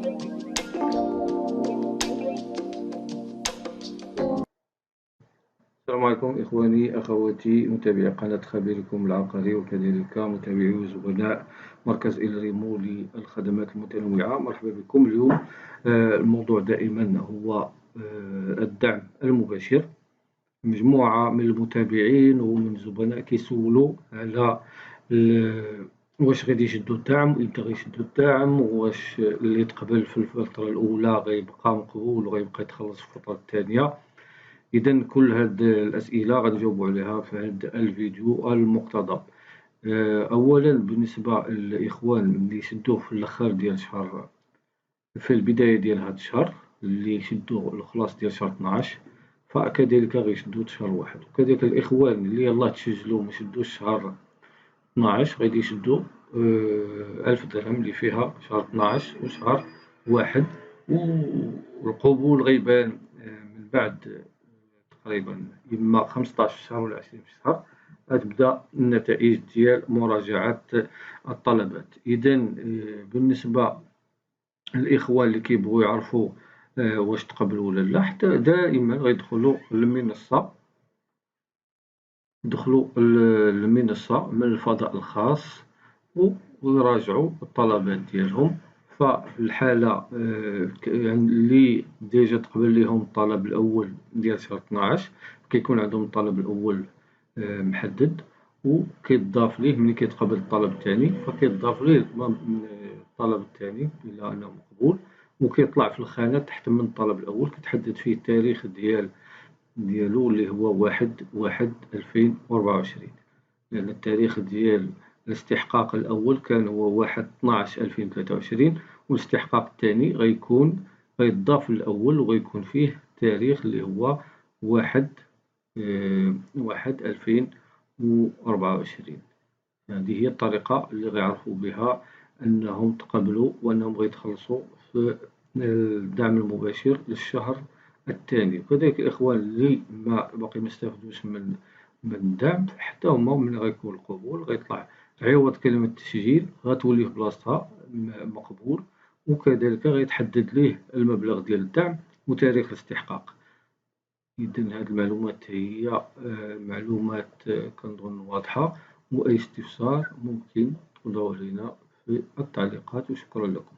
السلام عليكم إخواني أخواتي متابعي قناة خبيركم العقاري وكذلك متابعي وزبناء مركز إلريمو للخدمات المتنوعة. مرحبا بكم اليوم. الموضوع دائما هو الدعم المباشر. مجموعة من المتابعين ومن زبناء كيسولوا على واش غادي يشدوا الدعم، امتى غيشدوا الدعم، واش اللي تقبل في الفترة الأولى غيبقى مقبول وغيبقى يتخلص في الفترة الثانية. إذا كل هاد الأسئلة غنجاوبو عليها في هاد الفيديو المقتضب. أولا بالنسبة للإخوان اللي يشدوه في الآخر ديال شهر، في البداية ديال هاد الشهر اللي يشدو الخلاص ديال شهر 12، فكذلك غيشدو شهر واحد. وكذلك الإخوان اللي يلاه تسجلو مشدوش شهر 12 غادي يشدو 1000 درهم اللي فيها شهر 12 وشهر واحد. والقبول غيبان من بعد تقريبا إما 15 شهر ولا 20 شهر غتبدا النتائج ديال مراجعة الطلبات. إذا بالنسبة للإخوان اللي كيبغيو يعرفوا واش تقبلوا ولا لا، حتى دائما غيدخلوا للمنصة، يدخلوا للمنصة من الفضاء الخاص ويراجعوا الطلبات ديالهم. ففي الحالة يعني اللي ديجا تقبل ليهم الطلب الأول ديال شهر 12 كيكون عندهم الطلب الأول محدد، وكيتضاف ليه ملي كيتقبل الطلب الثاني فكيتضاف ليه الطلب الثاني إلا أنه مقبول، وكيطلع في الخانة تحت من الطلب الأول كتحدد فيه التاريخ ديالو اللي هو 1/1/2024، لأن التاريخ ديال الاستحقاق الأول كان هو 1/12/2023، والاستحقاق الثاني غيتضاف للأول وغيكون فيه تاريخ اللي هو 1/1/2024. هذه هي الطريقة اللي غيعرفوا بها أنهم تقبلوا وأنهم غيتخلصوا في الدعم المباشر للشهر الثاني. وكذلك الإخوان اللي باقي مستافدوش من الدعم حتى هما ملي غيكون القبول غيطلع عوض كلمة تسجيل غتولي في بلاصتها مقبول، وكذلك غيتحدد ليه المبلغ ديال الدعم وتاريخ الاستحقاق. إذا هاد المعلومات هي معلومات كنظن واضحة، وأي استفسار ممكن تقولوه لينا في التعليقات، وشكرا لكم.